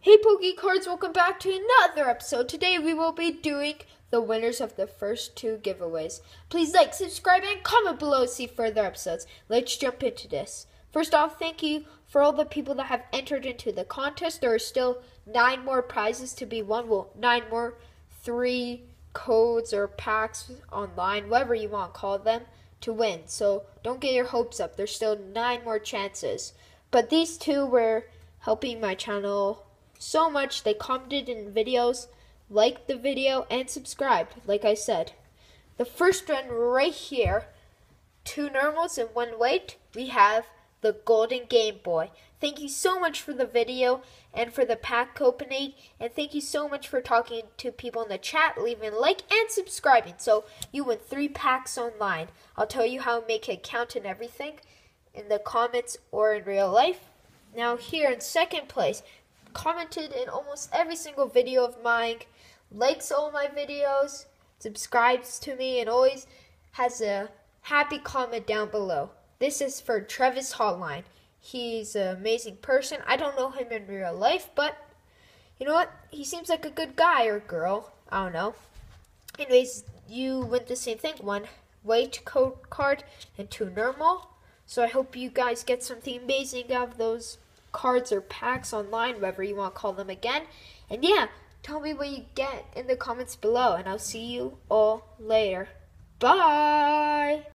Hey Pokecards, welcome back to another episode. Today we will be doing the winners of the first two giveaways. Please like, subscribe, and comment below to see further episodes. Let's jump into this. First off, thank you for all the people that have entered into the contest. There are still 9 more prizes to be won. Well, 9 more, 3 codes or packs online, whatever you want to call them, to win. So don't get your hopes up. There's still 9 more chances. But these two were helping my channel so much. They commented in videos, liked the video, and subscribed, like I said. The first one right here, 2 normals and 1 white, we have the Golden Game Boy. Thank you so much for the video and for the pack opening, and thank you so much for talking to people in the chat, leaving a like and subscribing. So you win 3 packs online. I'll tell you how to make it count and everything in the comments or in real life. Now here in second place, commented in almost every single video of mine, likes all my videos, subscribes to me, and always has a happy comment down below. This is for Travis Hotline. He's an amazing person. I don't know him in real life, but you know what? He seems like a good guy or girl. I don't know. Anyways, you went the same thing. 1 white code card and 2 normal. So I hope you guys get something amazing out of those cards or packs online, whatever you want to call them again. And yeah, tell me what you get in the comments below, and I'll see you all later. Bye!